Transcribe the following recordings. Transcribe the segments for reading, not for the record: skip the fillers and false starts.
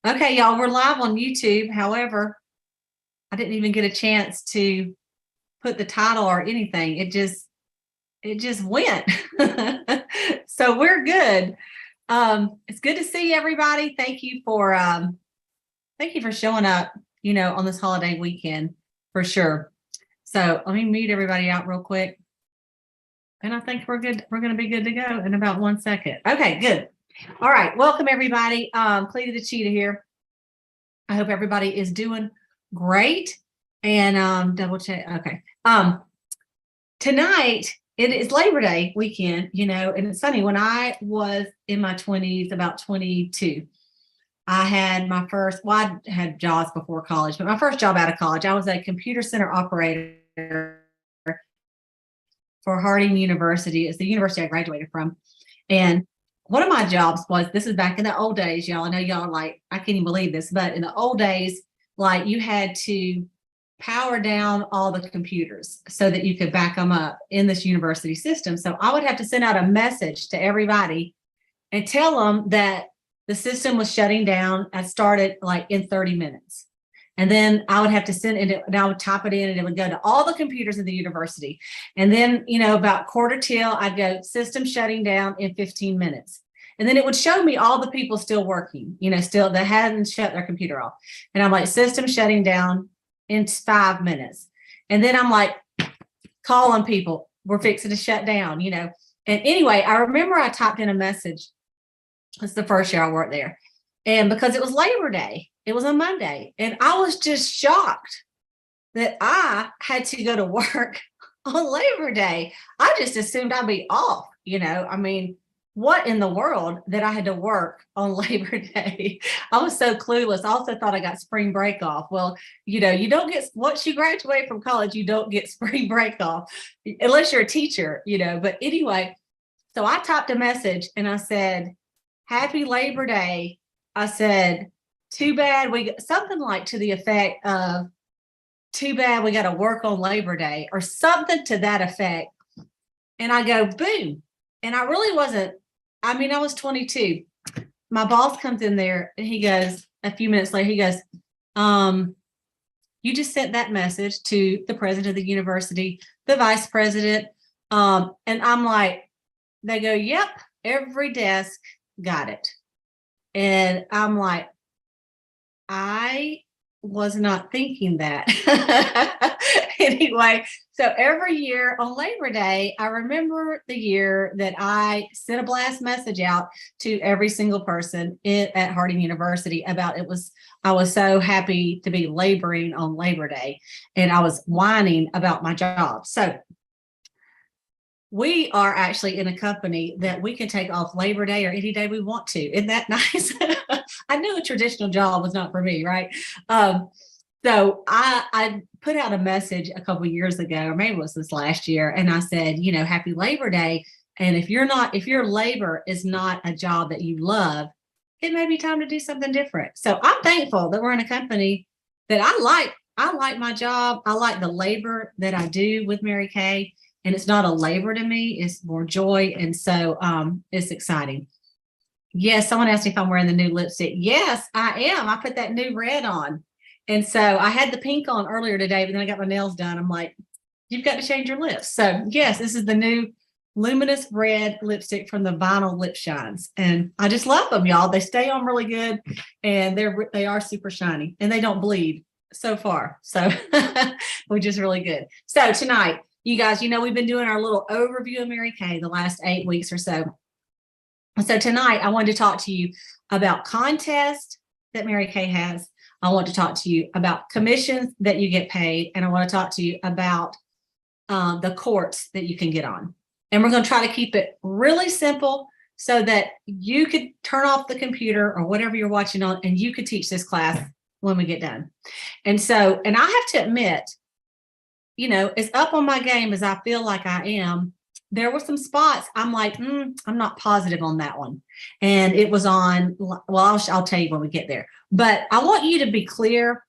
Okay, y'all, we're live on YouTube. However, I didn't even get a chance to put the title or anything. It just went. So we're good. It's good to see everybody. Thank you for showing up, on this holiday weekend for sure. So let me mute everybody out real quick. And I think we're good. We're going to be good to go in about 1 second. Okay, good. All right. Welcome everybody. Cleta the Cheetah here. I hope everybody is doing great. And double check. Okay. Tonight it is Labor Day weekend, and it's funny. When I was in my 20s, about 22, I had my first, well, I had jobs before college, but my first job out of college, I was a computer center operator for Harding University. It's the university I graduated from. And one of my jobs was, this is back in the old days, y'all. I know y'all are like, I can't even believe this, but in the old days, like you had to power down all the computers so that you could back them up in this university system. So I would have to send out a message to everybody and tell them that the system was shutting down. I started like in 30 minutes. And then I would have to send it, and I would type it in, and it would go to all the computers in the university. And then, about quarter till, I'd go system shutting down in 15 minutes. And then it would show me all the people still working, still that hadn't shut their computer off. And I'm like, system shutting down in 5 minutes. And then I'm like, calling people, we're fixing to shut down, And anyway, I remember I typed in a message. It's the first year I worked there. And because it was Labor Day, it was a Monday. And I was just shocked that I had to go to work on Labor Day. I just assumed I'd be off, I mean, what in the world that I had to work on Labor Day? I was so clueless. I also thought I got spring break off. Well, you don't get, once you graduate from college, you don't get spring break off unless you're a teacher, But anyway, so I typed a message and I said, Happy Labor Day. I said, too bad something like to the effect of, too bad we got to work on Labor Day, or something to that effect. And I go, boom. And I really wasn't, I was 22. My boss comes in there and he goes, a few minutes later, he goes, you just sent that message to the president of the university, the vice president. And I'm like, they go, yep, every desk got it. And I'm like, I was not thinking that. Anyway, so every year on Labor Day, I remember the year that I sent a blast message out to every single person at Harding University about I was so happy to be laboring on Labor Day, and I was whining about my job. So we are actually in a company that we can take off Labor Day or any day we want to. Isn't that nice? I knew a traditional job was not for me, right? So I put out a message a couple of years ago, or maybe it was this last year, and I said, Happy Labor Day. And if your labor is not a job that you love, it may be time to do something different. So I'm thankful that we're in a company that I like. I like my job. I like the labor that I do with Mary Kay. And it's not a labor to me, it's more joy. And so it's exciting. Yes, someone asked me if I'm wearing the new lipstick. Yes, I am. I put that new red on. And so I had the pink on earlier today, but then I got my nails done. I'm like, you've got to change your lips. So yes, this is the new luminous red lipstick from the Vinyl Lip Shines. And I just love them, y'all. They stay on really good, and they are super shiny, and they don't bleed so far. So which is really good. So tonight, you guys, we've been doing our little overview of Mary Kay the last 8 weeks or so. So tonight, I wanted to talk to you about contests that Mary Kay has. I want to talk to you about commissions that you get paid. And I want to talk to you about the courts that you can get on. And we're going to try to keep it really simple so that you could turn off the computer or whatever you're watching on, and you could teach this class when we get done. And I have to admit, as up on my game as I feel like I am, there were some spots I'm like, I'm not positive on that one. And it was on, well, I'll tell you when we get there. But I want you to be clear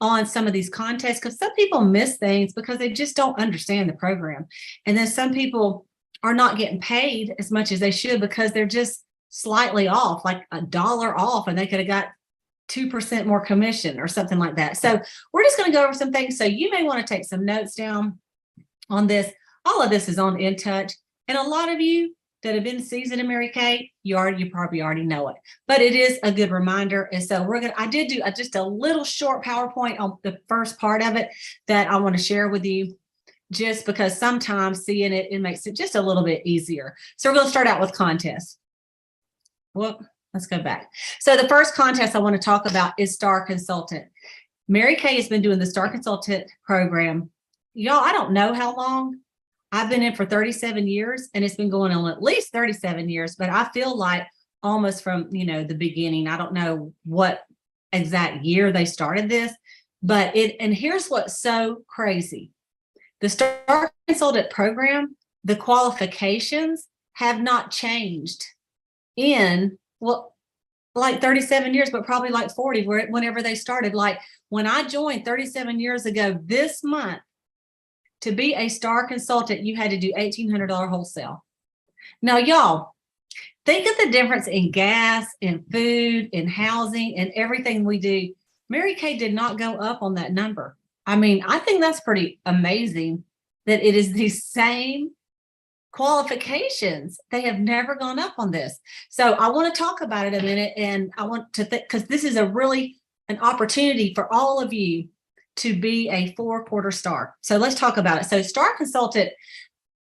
on some of these contests, because some people miss things because they just don't understand the program. And then some people are not getting paid as much as they should because they're just slightly off, like $1 off, and they could have got 2% more commission or something like that. So we're just going to go over some things. So you may want to take some notes down on this. All of this is on In Touch. And a lot of you that have been seasoned in Mary Kay, you probably already know it, but it is a good reminder. And so I did do just a little short PowerPoint on the first part of it that I want to share with you, just because sometimes seeing it makes it just a little bit easier. So we're going to start out with contests. Well, let's go back. So the first contest I want to talk about is Star Consultant. Mary Kay has been doing the Star Consultant program. Y'all, I don't know how long. I've been in for 37 years, and it's been going on at least 37 years, but I feel like almost from, the beginning. I don't know what exact year they started this, but and here's what's so crazy. The Star Consultant program, the qualifications have not changed in, like 37 years, but probably like 40, whenever they started. Like when I joined 37 years ago this month, to be a Star Consultant, you had to do $1,800 wholesale. Now, y'all, think of the difference in gas, in food, in housing, and everything we do. Mary Kay did not go up on that number. I mean, I think that's pretty amazing that it is the same qualifications. They have never gone up on this. So I want to talk about it a minute, and I want to because this is an opportunity for all of you to be a 4-quarter star. So let's talk about it. So Star Consultant,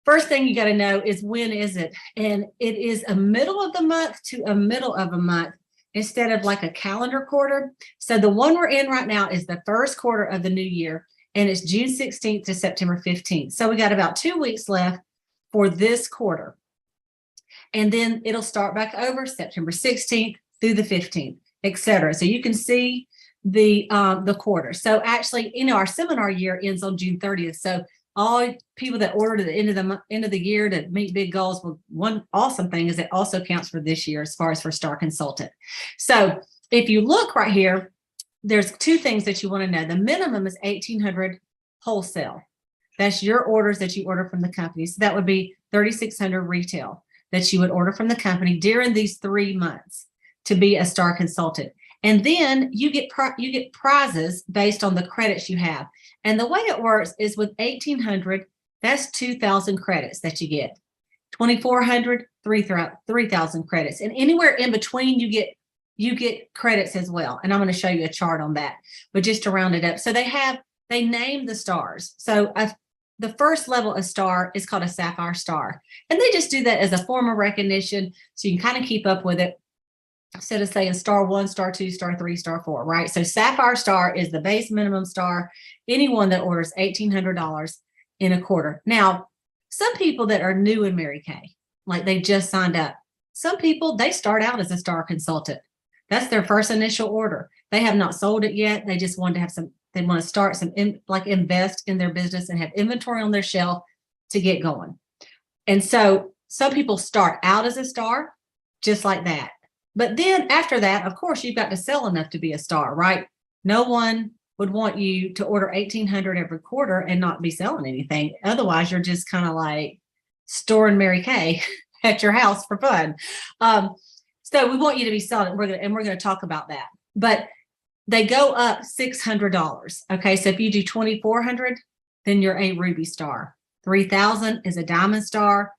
first thing you got to know is when is it? And it is a middle of the month to a middle of a month instead of like a calendar quarter. So the one we're in right now is the first quarter of the new year, and it's June 16th to September 15th. So we got about 2 weeks left for this quarter. And then it'll start back over September 16th through the 15th, etc. So you can see the quarter. So actually, our seminar year ends on June 30th. So all people that ordered at the end of the year to meet big goals, well, one awesome thing is it also counts for this year as far as for Star Consultant. So if you look right here, there's 2 things that you want to know. The minimum is 1,800 wholesale. That's your orders that you order from the company. So that would be 3,600 retail that you would order from the company during these 3 months to be a Star Consultant. And then you get prizes based on the credits you have. And the way it works is with 1,800, that's 2,000 credits that you get. 2,400, 3,000 credits. And anywhere in between, you get credits as well. And I'm going to show you a chart on that, but just to round it up. So they name the stars. So the first level of star is called a sapphire star. And they just do that as a form of recognition so you can kind of keep up with it. Instead of saying star 1, star 2, star 3, star 4, right? So sapphire star is the base minimum star. Anyone that orders $1,800 in a quarter. Now, some people that are new in Mary Kay, like they just signed up. Some people, they start out as a Star Consultant. That's their first initial order. They have not sold it yet. They just want to have they want to start invest in their business and have inventory on their shelf to get going. And so some people start out as a star, just like that. But then after that, of course, you've got to sell enough to be a star, right? No one would want you to order 1,800 every quarter and not be selling anything. Otherwise, you're just kind of like storing Mary Kay at your house for fun. So we want you to be selling it. We're going to talk about that. But they go up $600. Okay, so if you do 2,400, then you're a ruby star. 3,000 is a diamond star.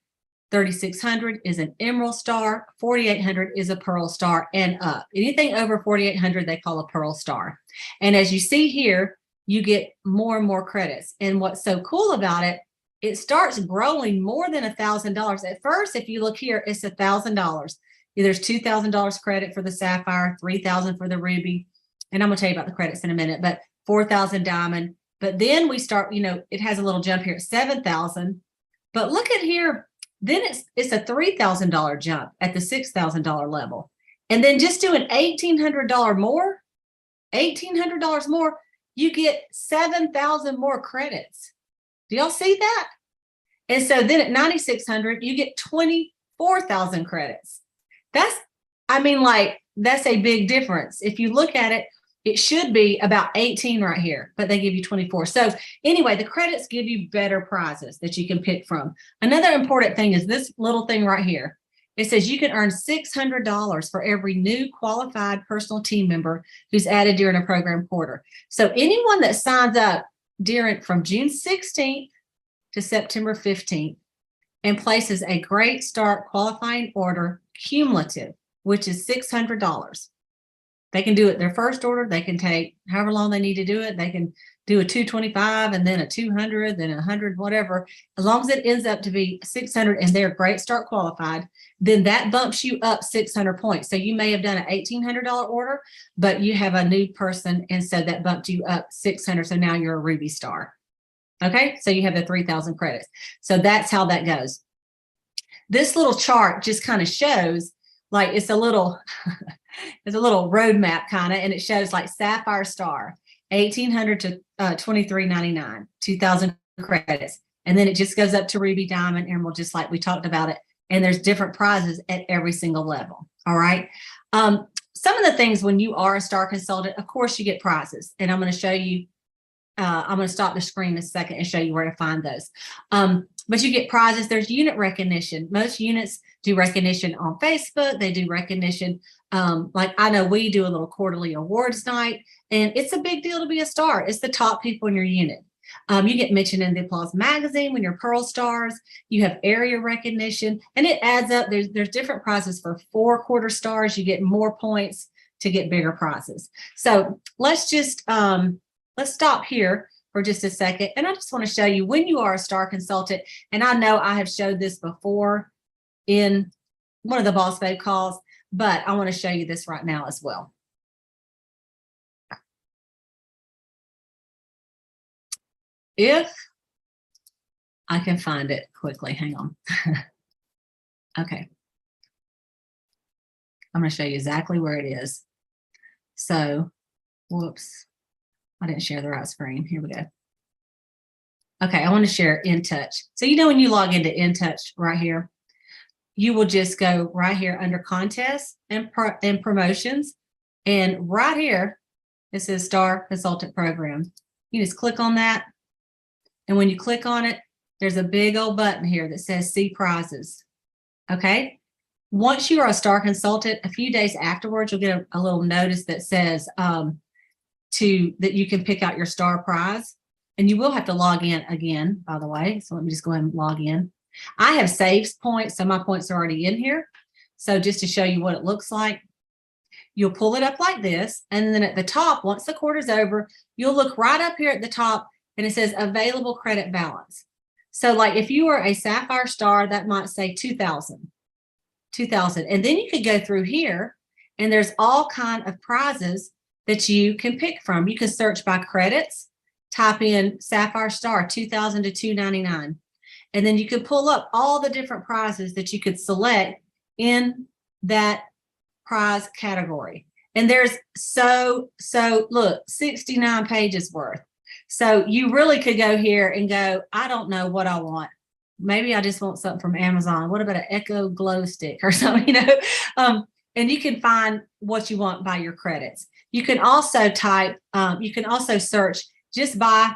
3,600 is an emerald star. 4,800 is a pearl star and up. Anything over 4,800, they call a pearl star. And as you see here, you get more and more credits. And what's so cool about it, it starts growing more than $1,000. At first, if you look here, it's $1,000. There's $2,000 credit for the sapphire, $3,000 for the ruby. And I'm going to tell you about the credits in a minute, but $4,000 diamond. But then we start, it has a little jump here at $7,000. But look at here. Then it's a $3,000 jump at the $6,000 level. And then just doing $1,800 more, you get 7,000 more credits. Do y'all see that? And so then at 9,600, you get 24,000 credits. That's a big difference. If you look at it, it should be about 18 right here, but they give you 24. So anyway, the credits give you better prizes that you can pick from. Another important thing is this little thing right here. It says you can earn $600 for every new qualified personal team member who's added during a program quarter. So anyone that signs up from June 16th to September 15th and places a Great Start qualifying order cumulative, which is $600. They can do it their first order. They can take however long they need to do it. They can do a 225 and then a 200, then 100, whatever. As long as it ends up to be 600 and they're Great Start qualified, then that bumps you up 600 points. So you may have done an $1,800 order, but you have a new person, and so that bumped you up 600. So now you're a Ruby Star. Okay, so you have the 3,000 credits. So that's how that goes. This little chart just kind of shows, like, it's a little it's a little roadmap kind of, and it shows like Sapphire Star, 1,800 to 2,399, 2,000 credits, and then it just goes up to Ruby, Diamond, Emerald, just like we talked about it. And there's different prizes at every single level. All right. Some of the things when you are a star consultant, of course, you get prizes, and I'm going to show you. I'm going to stop the screen in a second and show you where to find those. But you get prizes. There's unit recognition. Most units do recognition on Facebook. They do recognition. Like I know we do a little quarterly awards night, and it's a big deal to be a star. It's the top people in your unit. You get mentioned in the Applause magazine when you're Pearl Stars. You have area recognition, and it adds up. There's different prizes for 4 quarter stars. You get more points to get bigger prizes. So let's just let's stop here for just a second. And I just want to show you when you are a star consultant. And I know I have showed this before in one of the Boss Babe calls, but I want to show you this right now as well. If I can find it quickly, hang on. Okay. I'm going to show you exactly where it is. So, whoops, I didn't share the right screen. Here we go. Okay, I want to share InTouch. So, you know, when you log into InTouch right here, you will just go right here under contests and promotions. And right here, it says Star Consultant Program. You just click on that. And when you click on it, there's a big old button here that says See Prizes. Okay. Once you are a star consultant, a few days afterwards, you'll get a little notice that says that you can pick out your star prize. And you will have to log in again, by the way. So let me just go ahead and log in. I have saved points, so my points are already in here. So just to show you what it looks like, you'll pull it up like this. And then at the top, once the quarter's over, you'll look right up here at the top, and it says available credit balance. So like if you were a Sapphire Star, that might say 2,000. And then you could go through here, and there's all kind of prizes that you can pick from. You can search by credits, type in Sapphire Star 2,000 to 299. And then you can pull up all the different prizes that you could select in that prize category. And there's so look, 69 pages worth. So you really could go here and go, I don't know what I want. Maybe I just want something from Amazon. What about an Echo glow stick or something, you know? And you can find what you want by your credits. You can also type, you can also search just by,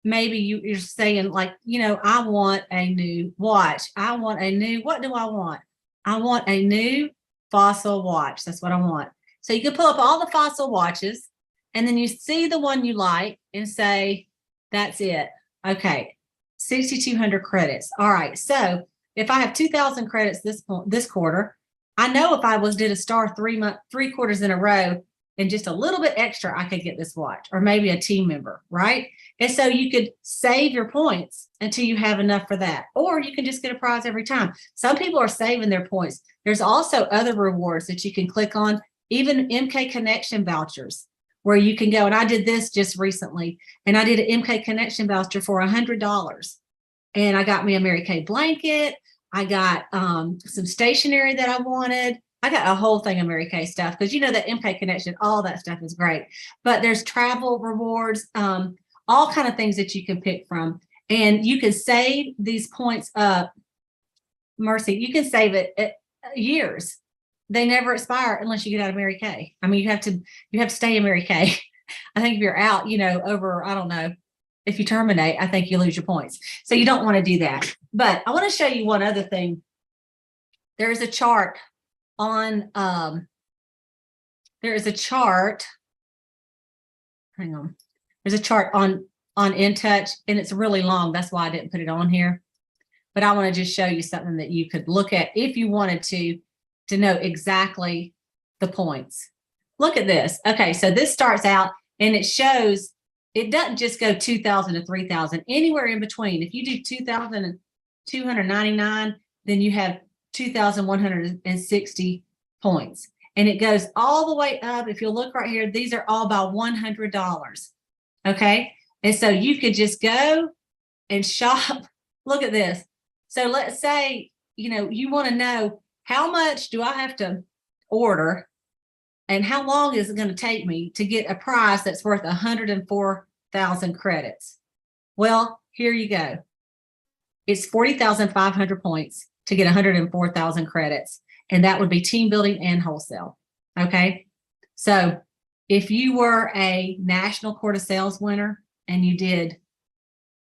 maybe you're saying like, you know, I want a new watch. I want a new, what do I want? I want a new Fossil watch. That's what I want. So you can pull up all the Fossil watches, and then you see the one you like and say, that's it. Okay, 6,200 credits. All right, so if I have 2,000 credits this quarter, I know if I did a star 3 quarters in a row and just a little bit extra, I could get this watch, or maybe a team member, right? And so you could save your points until you have enough for that, or you can just get a prize every time. Some people are saving their points. There's also other rewards that you can click on, even MK Connection vouchers, where you can go. And I did this just recently, and I did an MK Connection voucher for $100, and I got me a Mary Kay blanket. I got some stationery that I wanted. I got a whole thing of Mary Kay stuff, because you know that MK Connection, all that stuff is great. But there's travel rewards, all kind of things that you can pick from, and you can save these points up. Mercy, you can save it at years. They never expire unless you get out of Mary Kay. I mean, you have to stay in Mary Kay. I think if you're out, you know, over, I don't know, if you terminate, I think you lose your points. So you don't want to do that. But I want to show you one other thing there is a chart on, there is a chart, hang on, there's a chart on InTouch, and it's really long. That's why I didn't put it on here. But I want to just show you something that you could look at if you wanted to know exactly the points. Look at this. Okay, so this starts out and it shows, it doesn't just go 2,000 to 3,000, anywhere in between. If you do 2,299, then you have 2,160 points. And it goes all the way up. If you look right here, these are all by $100. Okay, and so you could just go and shop. Look at this. So let's say, you want to know, how much do I have to order and how long is it going to take me to get a prize that's worth 104,000 credits? Well, here you go. It's 40,500 points to get 104,000 credits. And that would be team building and wholesale. Okay. So if you were a national Court of Sales winner and you did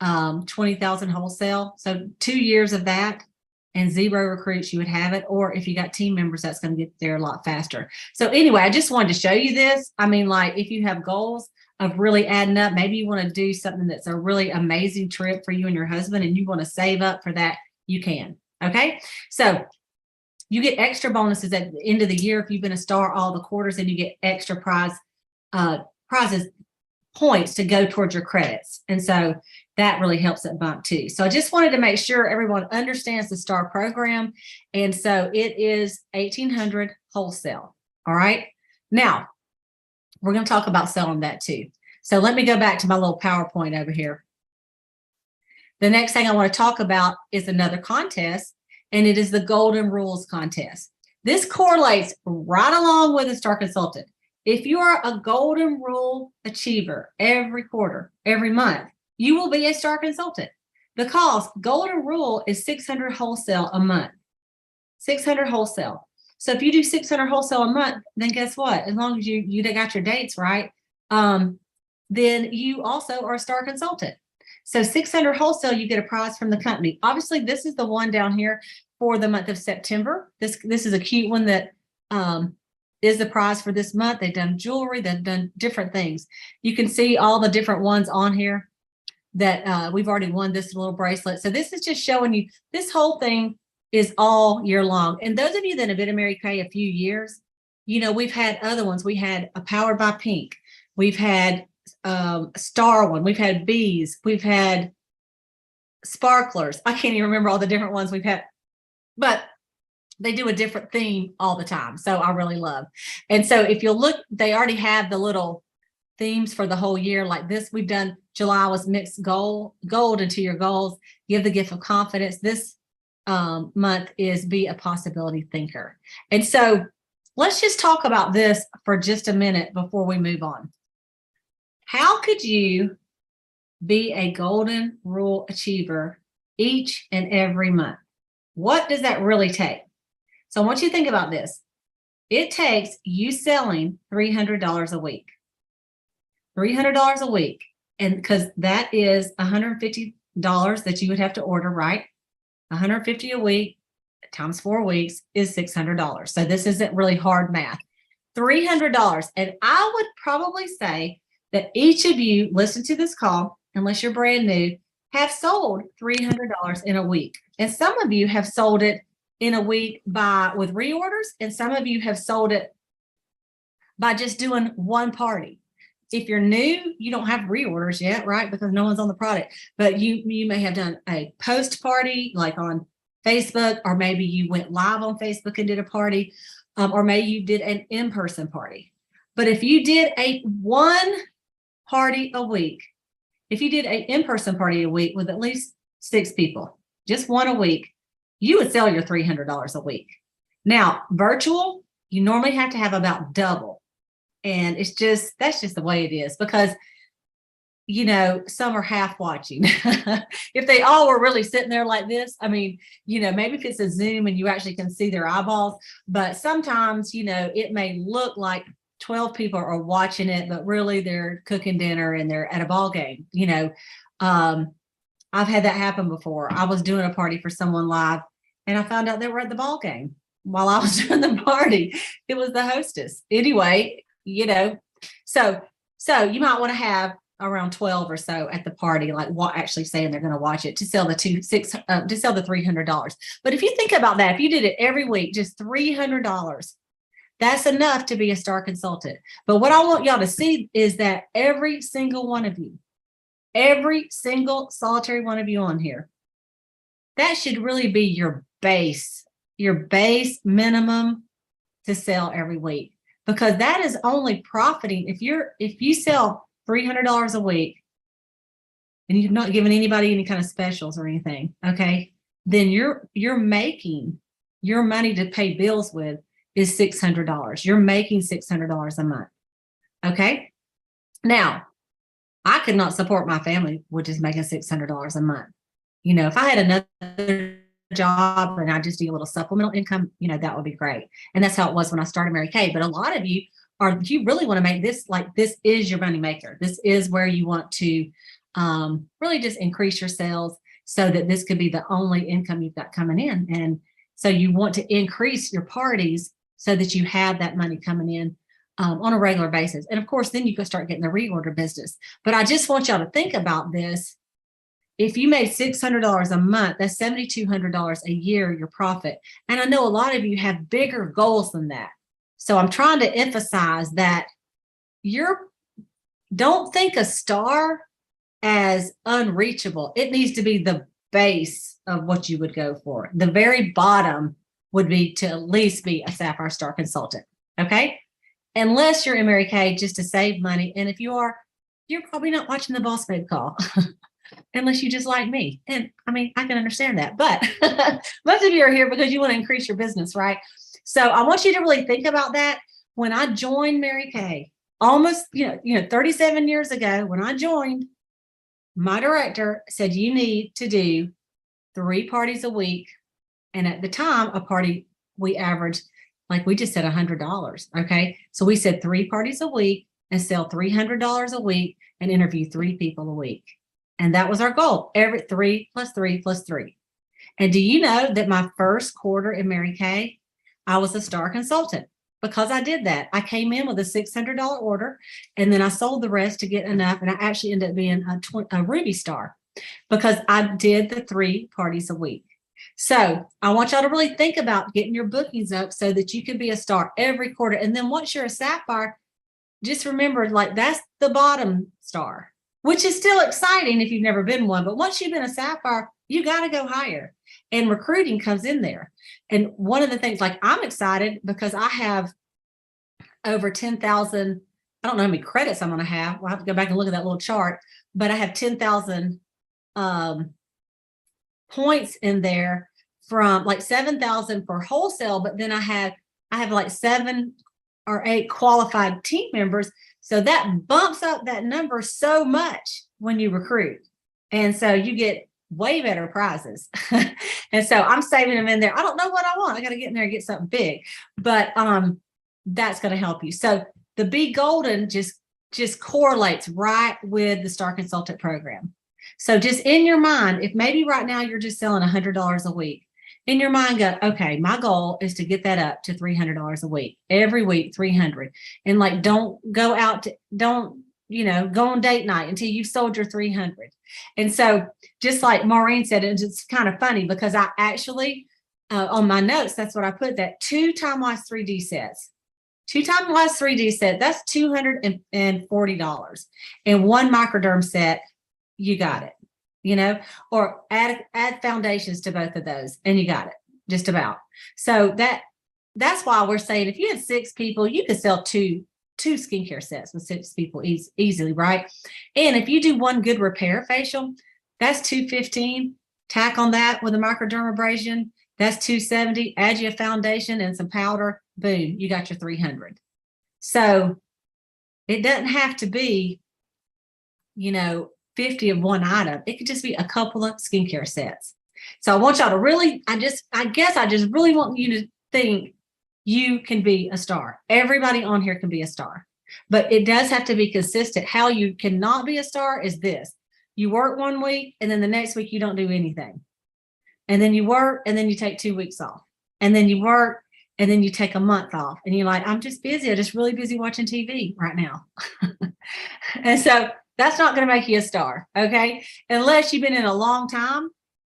20,000 wholesale, so 2 years of that and 0 recruits, you would have it. Or if you got team members, that's going to get there a lot faster. So anyway, I just wanted to show you this. I mean, like, if you have goals of really adding up, maybe you want to do something that's a really amazing trip for you and your husband, and you want to save up for that, you can. Okay. So you get extra bonuses at the end of the year. If you've been a star all the quarters, and you get extra prizes, points to go towards your credits. And so that really helps it bump too. So I just wanted to make sure everyone understands the STAR program. And so it is 1,800 wholesale. All right. Now we're going to talk about selling that too. So let me go back to my little PowerPoint over here. The next thing I want to talk about is another contest, and it is the Golden Rules contest. This correlates right along with a STAR consultant. If you are a Golden Rule achiever every quarter, every month, you will be a STAR consultant, because Golden Rule is 600 wholesale a month. 600 wholesale. So if you do 600 wholesale a month, then guess what? As long as you got your dates right, then you also are a STAR consultant. So 600 wholesale, you get a prize from the company. Obviously, this is the one down here for the month of September. This is a cute one that is the prize for this month. They've done jewelry, they've done different things. You can see all the different ones on here that we've already won this little bracelet. So this is just showing you, this whole thing is all year long. And those of you that have been in Mary Kay a few years, we've had other ones. We had a Powered by Pink. We've had a Star one. We've had bees. We've had sparklers. I can't even remember all the different ones we've had, but they do a different theme all the time. So I really love. And so if you'll look, they already have the little themes for the whole year. Like this, we've done July was mix gold into your goals, give the gift of confidence. This month is be a possibility thinker. And so let's just talk about this for just a minute before we move on. How could you be a Golden Rule achiever each and every month? What does that really take? So I want you to think about this. It takes you selling $300 a week. $300 a week. And because that is $150 that you would have to order, right? $150 a week times 4 weeks is $600. So this isn't really hard math. $300. And I would probably say that each of you listen to this call, unless you're brand new, have sold $300 in a week. And some of you have sold it in a week with reorders, and some of you have sold it by just doing one party. If you're new, you don't have reorders yet, right? Because no one's on the product, but you may have done a post party like on Facebook, or maybe you went live on Facebook and did a party, or maybe you did an in-person party. But if you did one party a week, if you did an in-person party a week with at least 6 people, just one a week, you would sell your $300 a week. Now, virtual, you normally have to have about double. And that's just the way it is, because, some are half watching. If they all were really sitting there like this, I mean, maybe if it's a Zoom and you actually can see their eyeballs, but sometimes, it may look like 12 people are watching it, but really they're cooking dinner and they're at a ball game. I've had that happen before. I was doing a party for someone live, and I found out they were at the ball game. while I was doing the party. It was the hostess. Anyway, so you might want to have around 12 or so at the party, like what actually saying they're going to watch it to sell the $300. But if you think about that, if you did it every week, just $300, that's enough to be a star consultant. But what I want y'all to see is that every single one of you, every single solitary one of you on here, that should really be your base minimum to sell every week, because that is only profiting if you sell $300 a week and you've not given anybody any kind of specials or anything, okay, then you're making your money to pay bills with is $600. You're making $600 a month. Okay. Now, I could not support my family with just making $600 a month. If I had another job and I just do a little supplemental income, that would be great. And that's how it was when I started Mary Kay. But a lot of you you really want to make this like this is your money maker. This is where you want to really just increase your sales so that this could be the only income you've got coming in. And so you want to increase your parties so that you have that money coming in on a regular basis. And of course, then you can start getting the reorder business. But I just want y'all to think about this. If you made $600 a month, that's $7,200 a year, your profit. And I know a lot of you have bigger goals than that. So I'm trying to emphasize that don't think a star as unreachable. It needs to be the base of what you would go for. The very bottom would be to at least be a Sapphire Star consultant. Okay. Unless you're in Mary Kay just to save money. And if you are, you're probably not watching the Boss Babe call. Unless you just like me. And I mean, I can understand that, but most of you are here because you want to increase your business, right? So I want you to really think about that. When I joined Mary Kay, almost, 37 years ago, when I joined, my director said, you need to do 3 parties a week. And at the time, a party, we averaged, like we just said, $100. Okay. So we said 3 parties a week and sell $300 a week and interview 3 people a week. And that was our goal, every 3 + 3 + 3. And do you know that my first quarter in Mary Kay, I was a star consultant because I did that. I came in with a $600 order and then I sold the rest to get enough. And I actually ended up being a Ruby Star because I did the 3 parties a week. So I want y'all to really think about getting your bookings up so that you can be a star every quarter. And then once you're a Sapphire, just remember, like, that's the bottom star, which is still exciting if you've never been one. But once you've been a Sapphire, you got to go higher. And recruiting comes in there. And one of the things, like, I'm excited because I have over 10,000, I don't know how many credits I'm going to have. We'll have to go back and look at that little chart. But I have 10,000 points in there from like 7,000 for wholesale. But then I have like 7 or 8 qualified team members. So that bumps up that number so much when you recruit. And so you get way better prizes. And so I'm saving them in there. I don't know what I want. I got to get in there and get something big, but that's going to help you. So the Be Golden just correlates right with the Star Consultant program. So just in your mind, if maybe right now you're just selling $100 a week, in your mind go, okay, my goal is to get that up to $300 a week, every week, 300. And like, don't go on date night until you've sold your 300. And so just like Maureen said, and it's kind of funny because I actually, on my notes, that's what I put, that 2 time-wise 3D sets. 2 time-wise 3D set, that's $240. And 1 microderm set, you got it. Or add foundations to both of those and you got it, just about. So that's why we're saying if you had 6 people, you could sell two skincare sets with 6 people easily, right? And if you do 1 good repair facial, that's $215. Tack on that with a microdermabrasion, that's $270. Add you a foundation and some powder, boom, you got your 300. So it doesn't have to be, 50 of one item. It could just be a couple of skincare sets. So I want y'all to really, I just really want you to think you can be a star. Everybody on here can be a star, but it does have to be consistent. How you cannot be a star is this. You work 1 week and then the next week you don't do anything. And then you work and then you take 2 weeks off. And then you work and then you take a month off and you're like, I'm just busy. I'm just really busy watching TV right now. And so that's not going to make you a star. Okay. Unless you've been in a long time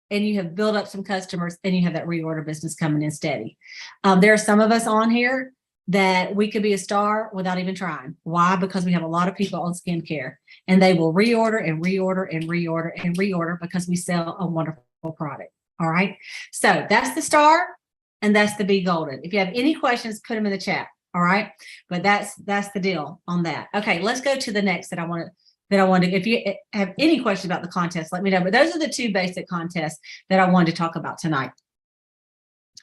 and you have built up some customers and you have that reorder business coming in steady. There are some of us on here that we could be a star without even trying. Why? Because we have a lot of people on skincare and they will reorder and reorder and reorder and reorder because we sell a wonderful product. All right. So that's the star and that's the Be Golden. If you have any questions, put them in the chat. All right. But that's the deal on that. Okay. Let's go to the next that I want to, if you have any questions about the contest, let me know. But those are the two basic contests that I wanted to talk about tonight.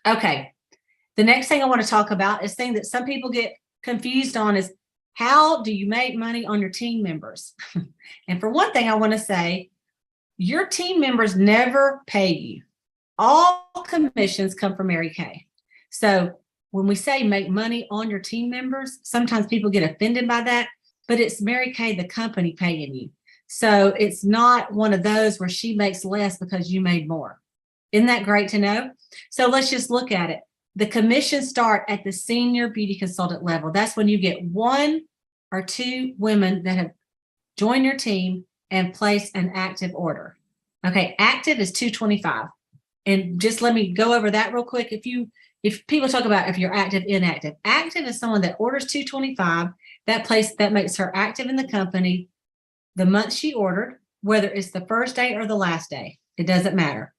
Okay. The next thing I want to talk about is thing that some people get confused on is how do you make money on your team members? And for one thing, I want to say your team members never pay you. All commissions come from Mary Kay. So when we say make money on your team members, sometimes people get offended by that, but it's Mary Kay, the company, paying you. So it's not one of those where she makes less because you made more. Isn't that great to know? So let's just look at it. The commissions start at the senior beauty consultant level. That's when you get one or two women that have joined your team and placed an active order. Okay, active is $225. And just let me go over that real quick. If people talk about if you're active, inactive, active is someone that orders $225. That makes her active in the company the month she ordered, whether it's the first day or the last day. It doesn't matter.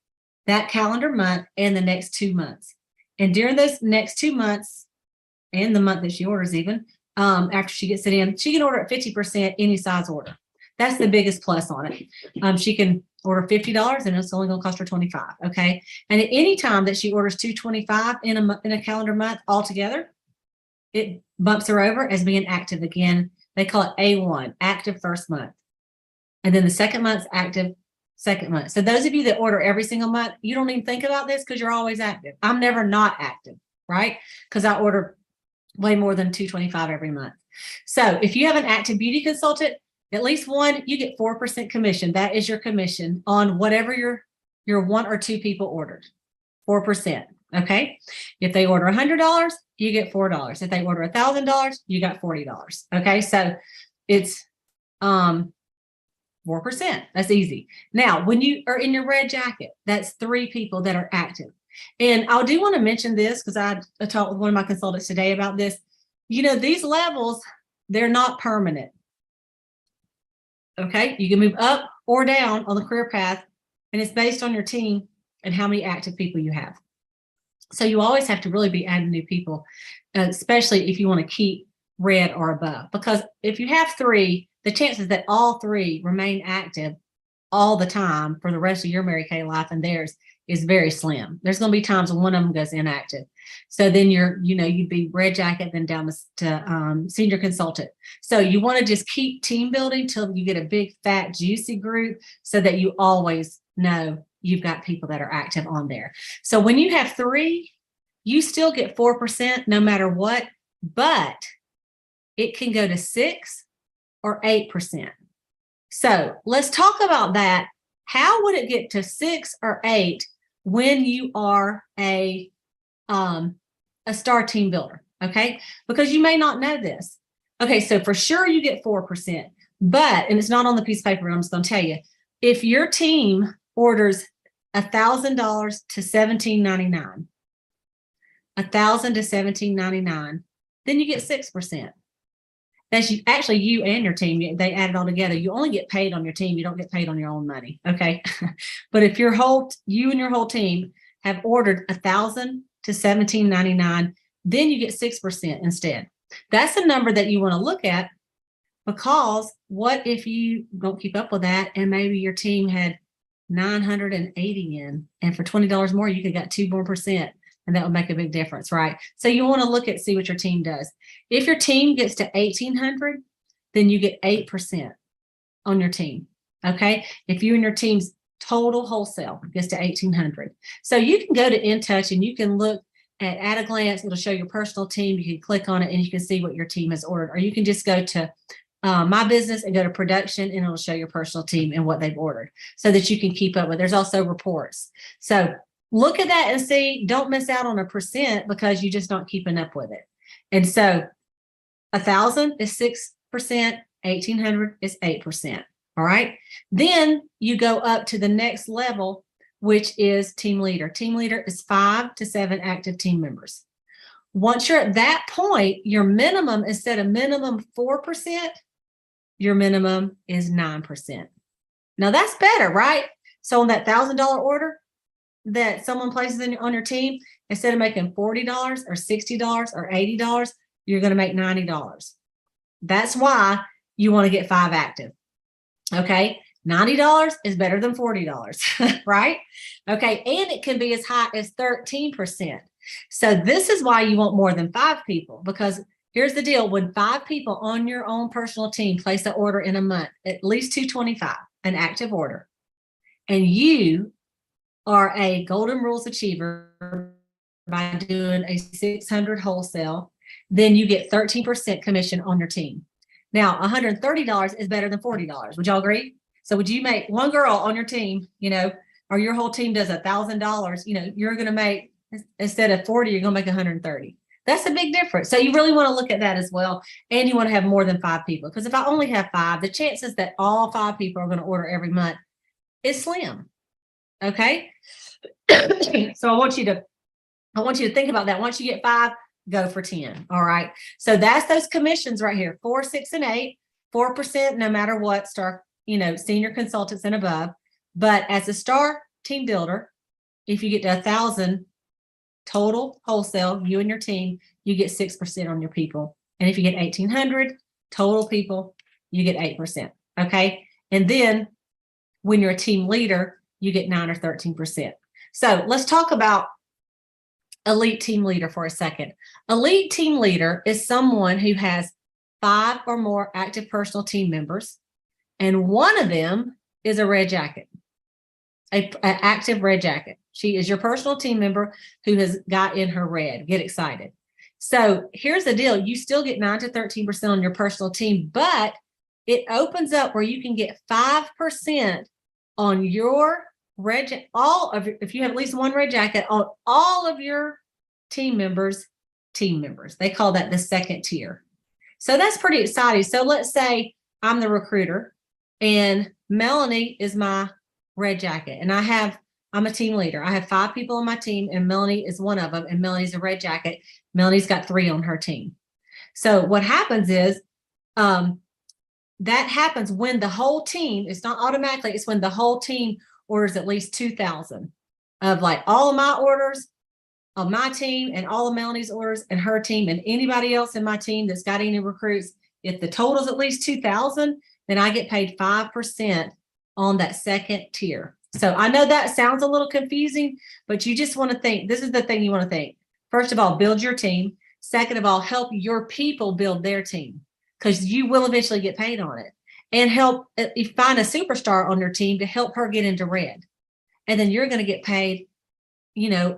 That calendar month and the next 2 months. And during those next 2 months and the month that she orders even, after she gets it in, she can order at 50% any size order. That's the biggest plus on it. She can order $50 and it's only going to cost her $25. Okay. And at any time that she orders $225 in a calendar month altogether, it bumps her over as being active again. They call it A1, active first month. And then the second month's active second month. So those of you that order every single month, you don't even think about this because you're always active. I'm never not active, right? Because I order way more than $225 every month. So if you have an active beauty consultant, at least one, you get 4% commission. That is your commission on whatever your one or two people ordered. 4%. Okay. If they order $100, you get $4. If they order $1,000, you got $40. Okay. So it's 4%. That's easy. Now, when you are in your red jacket, that's 3 people that are active. And I do want to mention this because I talked with one of my consultants today about this. You know, these levels, they're not permanent. Okay. You can move up or down on the career path, and it's based on your team and how many active people you have. So you always have to really be adding new people, especially if you want to keep red or above, because if you have 3, the chances that all 3 remain active all the time for the rest of your Mary Kay life and theirs is very slim. There's going to be times when one of them goes inactive. So then you'd be red jacket, then down to senior consultant. So you want to just keep team building till you get a big, fat, juicy group so that you always know you've got people that are active on there. So when you have 3, you still get 4% no matter what, but it can go to 6 or 8%. So let's talk about that. How would it get to 6 or 8 when you are a star team builder? Okay, because you may not know this. Okay, so for sure you get 4%, and it's not on the piece of paper. I'm just going to tell you, if your team orders $1,000 to $1,799, $1,000 to $1,799, then you get 6%. That's actually you and your team. They add it all together. You only get paid on your team. You don't get paid on your own money. Okay. But if you and your whole team have ordered $1,000 to $1,799, then you get 6% instead. That's a number that you want to look at, because what if you don't keep up with that and maybe your team had 980 in, and for $20 more, you could get 2 more percent. And that would make a big difference, right? So you want to see what your team does. If your team gets to 1,800, then you get 8% on your team. Okay. If you and your team's total wholesale gets to 1,800. So you can go to InTouch and you can look at a glance. It'll show your personal team. You can click on it and you can see what your team has ordered. Or you can just go to My Business and go to production, and it'll show your personal team and what they've ordered so that you can keep up with. There's also reports. So Look at that and see, don't miss out on a percent because you just not keeping up with it. And so 1,000 is 6%, 1,800 is 8%. All right. Then you go up to the next level, which is team leader. Team leader is 5 to 7 active team members. Once you're at that point, your minimum, instead of minimum 4%, your minimum is 9%. Now that's better, right? So on that $1,000 order that someone places on your team, instead of making $40 or $60 or $80, you're going to make $90. That's why you want to get 5 active. Okay. $90 is better than $40, right? Okay. And it can be as high as 13%. So this is why you want more than 5 people, because here's the deal. When 5 people on your own personal team place an order in a month, at least 225, an active order, and you are a golden rules achiever by doing a 600 wholesale, then you get 13% commission on your team. Now, $130 is better than $40. Would y'all agree? So would you make one girl on your team, or your whole team does $1,000, you're going to make, instead of 40, you're going to make 130. That's a big difference. So you really want to look at that as well. And you want to have more than 5 people, because if I only have 5, the chances that all 5 people are going to order every month is slim. Okay. So I want you to think about that. Once you get 5, go for 10. All right. So that's those commissions right here, 4, 6, and 8, 4%, no matter what, star, senior consultants and above. But as a star team builder, if you get to 1,000 total wholesale, you and your team, you get 6% on your people. And if you get 1,800 total people, you get 8%. Okay. And then when you're a team leader, you get 9 or 13%. So let's talk about elite team leader for a second. Elite team leader is someone who has 5 or more active personal team members, and one of them is a red jacket, an active red jacket. She is your personal team member who has got in her red. Get excited. So here's the deal. You still get 9 to 13% on your personal team, but it opens up where you can get 5% on your red, if you have at least one red jacket, on all of your team members. They call that the second tier. So that's pretty exciting. So let's say I'm the recruiter and Melanie is my red jacket, and I'm a team leader. I have 5 people on my team, and Melanie is one of them, and Melanie's a red jacket. Melanie's got 3 on her team. So what happens is, that happens when the whole team, it's not automatically, it's when the whole team orders at least 2,000 of like all of my orders of my team and all of Melanie's orders and her team and anybody else in my team that's got any recruits. If the total is at least 2,000, then I get paid 5% on that second tier. So I know that sounds a little confusing, but you just want to think, this is the thing you want to think. First of all, build your team. Second of all, help your people build their team, because you will eventually get paid on it. And help, you find a superstar on your team to help her get into red. And then you're going to get paid,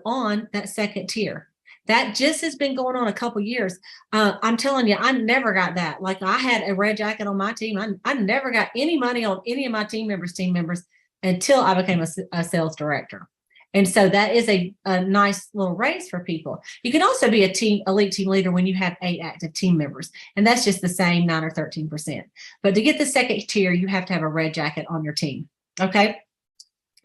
on that second tier. That just has been going on a couple years. I'm telling you, I never got that. Like, I had a red jacket on my team. I never got any money on any of my team members until I became a sales director. And so that is a nice little raise for people. You can also be elite team leader when you have 8 active team members, and that's just the same 9 or 13%. But to get the second tier, you have to have a red jacket on your team. Okay.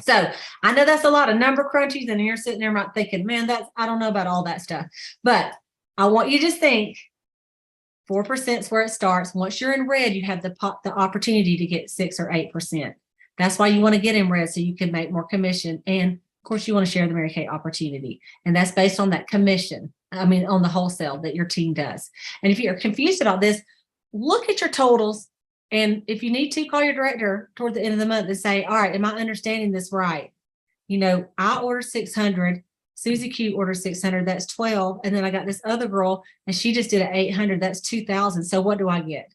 So I know that's a lot of number crunchies, and you're sitting there thinking, man, I don't know about all that stuff. But I want you to think 4% is where it starts. Once you're in red, you have the opportunity to get 6 or 8%. That's why you want to get in red, so you can make more commission. And of course, you want to share the Mary Kay opportunity. And that's based on that commission. On the wholesale that your team does. And if you're confused about this, look at your totals. And if you need to, call your director toward the end of the month and say, all right, am I understanding this right? I ordered 600. Susie Q ordered 600. That's 12. And then I got this other girl, and she just did an 800. That's 2,000. So what do I get?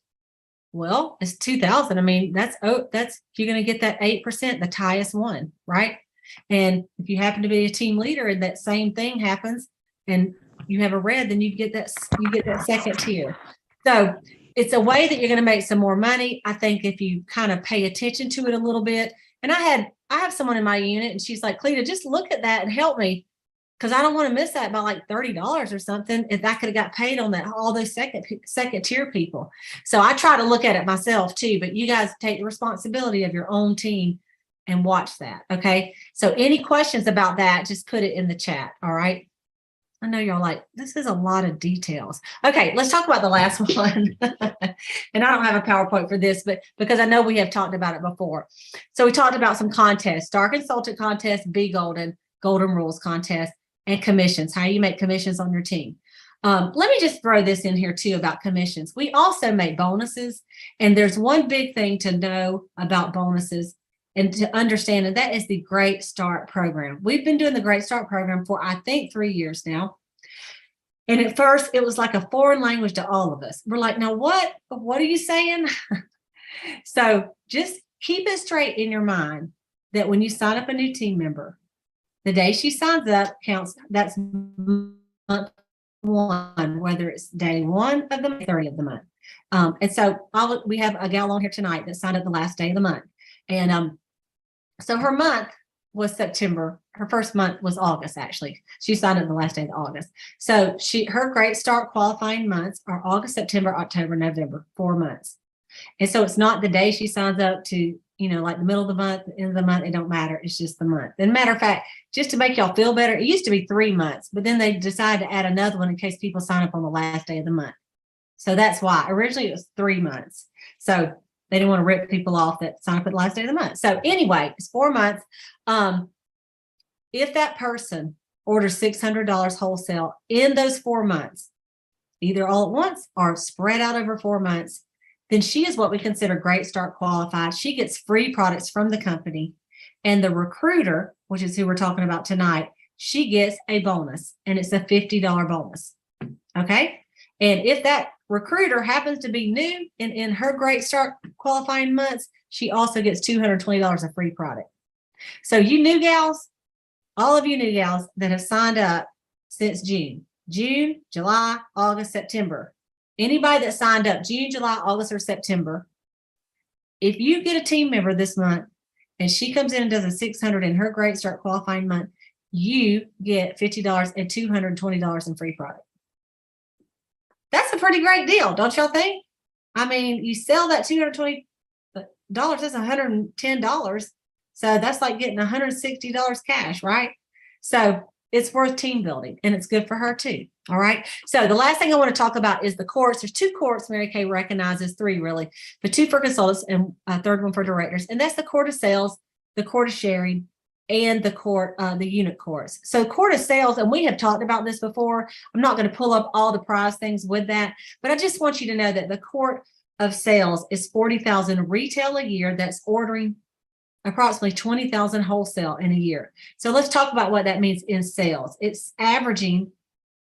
Well, it's 2,000. That's you're going to get that 8%, the highest one, right? And if you happen to be a team leader and that same thing happens and you have a red, then you get that second tier. So it's a way that you're going to make some more money. I think if you kind of pay attention to it a little bit. And I I have someone in my unit and she's like, Cleta, just look at that and help me. Cause I don't want to miss that by like $30 or something. If I could have got paid on that, all those second tier people. So I try to look at it myself too, but you guys take the responsibility of your own team and watch that. Okay. So any questions about that, just put it in the chat. All right. I know y'all like, this is a lot of details. Okay, let's talk about the last one. And I don't have a PowerPoint for this, but because I know we have talked about it before. So we talked about some contests, Star Consultant contest, Be Golden, Golden Rules contest, and commissions, how you make commissions on your team. Let me just throw this in here too about commissions. We also make bonuses, and there's one big thing to know about bonuses and to understand, and that is the Great Start program. We've been doing the Great Start program for, I think, 3 years now. And at first, it was like a foreign language to all of us. We're like, now what are you saying? So just keep it straight in your mind that when you sign up a new team member, the day she signs up counts. That's month one, whether it's day 1 of the month, 30 of the month. And so we have a gal on here tonight that signed up the last day of the month. And so her month was September. Her first month was August, actually. She signed up the last day of August. So her Great Start qualifying months are August, September, October, November, 4 months. And so it's not the day she signs up to, like the middle of the month, the end of the month, it don't matter. It's just the month. And matter of fact, just to make y'all feel better, it used to be 3 months, but then they decided to add another one in case people sign up on the last day of the month. So that's why originally it was 3 months. So they didn't want to rip people off that sign up at the last day of the month. So anyway, it's 4 months. If that person orders $600 wholesale in those 4 months, either all at once or spread out over 4 months, then she is what we consider Great Start qualified. She gets free products from the company. And the recruiter, which is who we're talking about tonight, she gets a bonus, and it's a $50 bonus. Okay. And if that recruiter happens to be new in her Great Start qualifying months, she also gets $220 of free product. So you new gals, all of you new gals that have signed up since June, July, August, September, anybody that signed up June, July, August, or September, if you get a team member this month and she comes in and does a 600 in her Great Start qualifying month, you get $50 and $220 in free product. That's a pretty great deal, don't y'all think? I mean, you sell that $220, that's $110. So that's like getting $160 cash, right? So it's worth team building, and it's good for her too. All right. So the last thing I want to talk about is the courts. There's 2 courts Mary Kay recognizes, 3 really, but 2 for consultants and a third one for directors. And that's the court of sales, the court of sharing, and the unit courts. So court of sales, and we have talked about this before. I'm not going to pull up all the prize things with that, but I just want you to know that the court of sales is 40,000 retail a year. That's ordering approximately 20,000 wholesale in a year. So let's talk about what that means in sales. It's averaging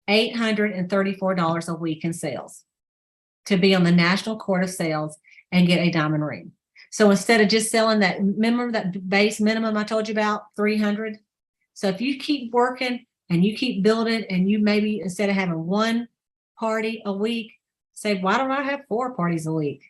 $834 a week in sales to be on the National Court of Sales and get a diamond ring. So instead of just selling that, remember that base minimum I told you about, 300. So if you keep working and you keep building, and you maybe instead of having 1 party a week, say, why don't I have 4 parties a week?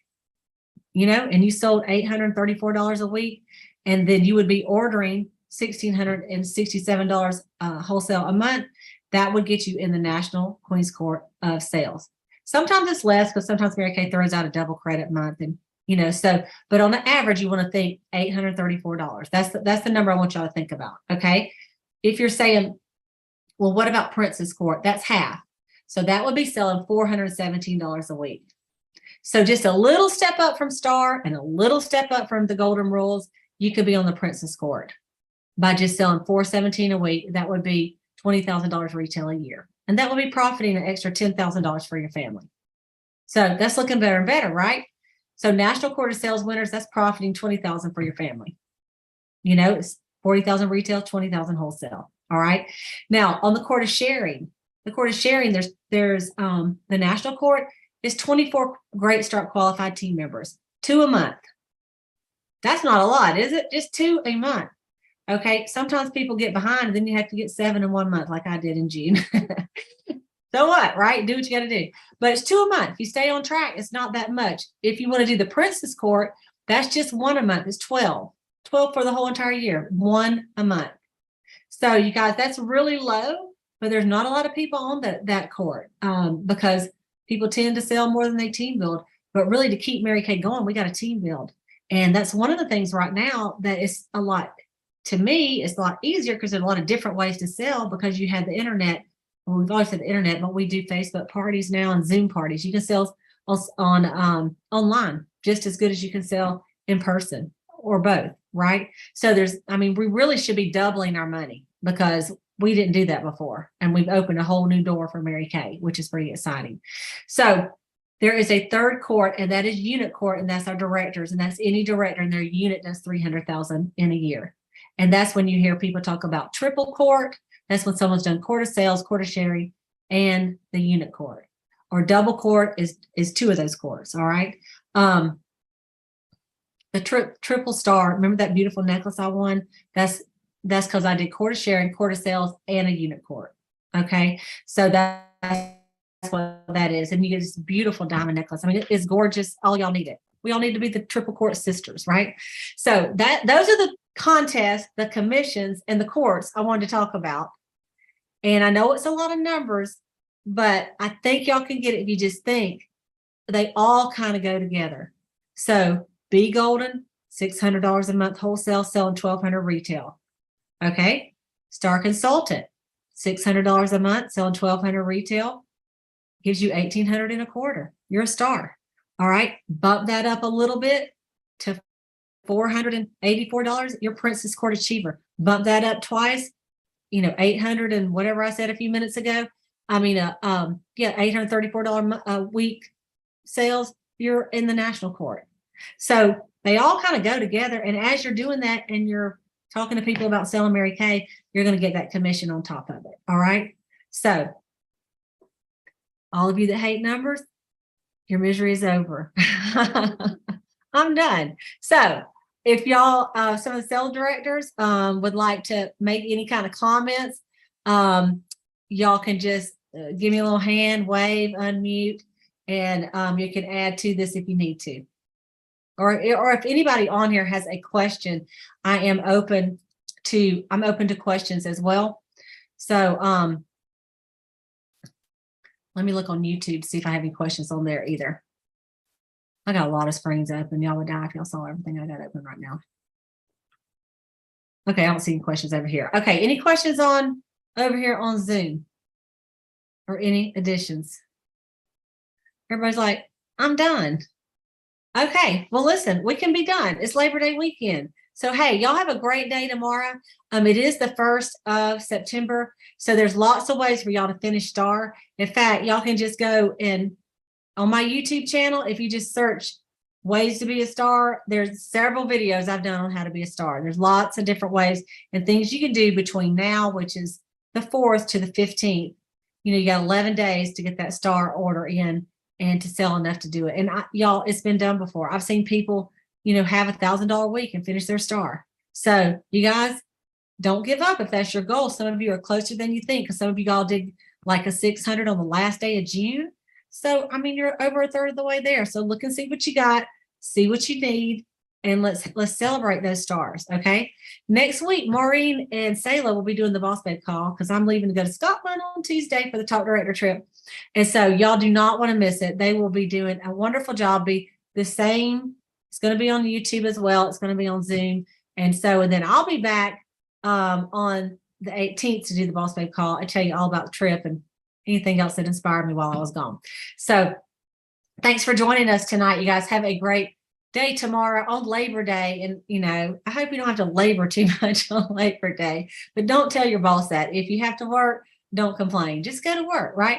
And you sold $834 a week, and then you would be ordering $1,667 wholesale a month. That would get you in the National Queen's Court of Sales. Sometimes it's less, because sometimes Mary Kay throws out a double credit month, and but on the average, you want to think $834. That's the number I want y'all to think about. Okay. If you're saying, well, what about Princess Court? That's half. So that would be selling $417 a week. So just a little step up from Star and a little step up from the Golden Rules, you could be on the Princess Court by just selling $417 a week. That would be $20,000 retail a year. And that would be profiting an extra $10,000 for your family. So that's looking better and better, right? So National Court of Sales winners, that's profiting $20,000 for your family. It's 40,000 retail, 20,000 wholesale. All right. Now on the court of sharing, there's the National Court is 24 Great Start qualified team members, 2 a month. That's not a lot, is it? Just 2 a month. Okay. Sometimes people get behind, and then you have to get 7 in 1 month, like I did in June. So what, right? Do what you got to do. But it's 2 a month. If you stay on track, it's not that much. If you want to do the Princess Court, that's just 1 a month. It's 12. 12 for the whole entire year, one a month. So you guys, that's really low, but there's not a lot of people on that court because people tend to sell more than they team build. But really, to keep Mary Kay going, we got to team build. And that's one of the things right now that is a lot, to me, it's a lot easier because there's a lot of different ways to sell because you have the internet. Well, we've always had the internet, but we do Facebook parties now and Zoom parties. You can sell on online just as good as you can sell in person or both, right? So we really should be doubling our money because we didn't do that before. And we've opened a whole new door for Mary Kay, which is pretty exciting. So there is a third court, and that is unit court, and that's our directors, and that's any director, and their unit does $300,000 in a year. And that's when you hear people talk about triple court. That's when someone's done court of sales, court of sharing, and the unit court. Or double court is two of those courts. All right. The triple star. Remember that beautiful necklace I won? That's because I did court of sharing, court of sales, and a unit court. Okay. So that's what that is. And you get this beautiful diamond necklace. I mean, it's gorgeous. All y'all need it. We all need to be the triple court sisters, right? So those are the contests, the commissions, and the courts I wanted to talk about. And I know it's a lot of numbers, but I think y'all can get it if you just think they all kind of go together. So Be Golden, $600 a month wholesale, selling $1,200 retail. Okay. Star Consultant, $600 a month, selling $1,200 retail, gives you $1,800 in a quarter. You're a star. All right. Bump that up a little bit to $484. Your Princess Court Achiever. Bump that up twice. $800 and whatever I said a few minutes ago. $834 a week sales. You're in the national court. So they all kind of go together. And as you're doing that and you're talking to people about selling Mary Kay, you're going to get that commission on top of it. All right. So all of you that hate numbers, your misery is over. I'm done. So if y'all, some of the sales directors would like to make any kind of comments, y'all can just give me a little hand, wave, unmute, and you can add to this if you need to. Or if anybody on here has a question, I'm open to questions as well. So let me look on YouTube to see if I have any questions on there either. I got a lot of screens open. Y'all would die if y'all saw everything I got open right now. Okay, I don't see any questions over here. Okay, any questions over here on Zoom? Or any additions? Everybody's like, I'm done. Okay, well, listen, we can be done. It's Labor Day weekend. So, hey, y'all have a great day tomorrow. It is the 1st of September. So there's lots of ways for y'all to finish star. In fact, y'all can just go and on my YouTube channel, if you just search ways to be a star, there's several videos I've done on how to be a star. There's lots of different ways and things you can do between now, which is the 4th to the 15th. You got 11 days to get that star order in and to sell enough to do it. And y'all, it's been done before. I've seen people, have $1,000 a week and finish their star. So you guys don't give up if that's your goal. Some of you are closer than you think because some of you all did like a 600 on the last day of June. So, you're over a third of the way there. So look and see what you got, see what you need, and let's celebrate those stars. Okay. Next week, Maureen and Sayla will be doing the Boss Babe call because I'm leaving to go to Scotland on Tuesday for the Top Director trip. And so y'all do not want to miss it. They will be doing a wonderful job. Be the same. It's going to be on YouTube as well. It's going to be on Zoom. And then I'll be back on the 18th to do the Boss Babe call. I tell you all about the trip and anything else that inspired me while I was gone. So thanks for joining us tonight. You guys have a great day tomorrow on Labor Day. And, I hope you don't have to labor too much on Labor Day, but don't tell your boss that. If you have to work, don't complain. Just go to work, right?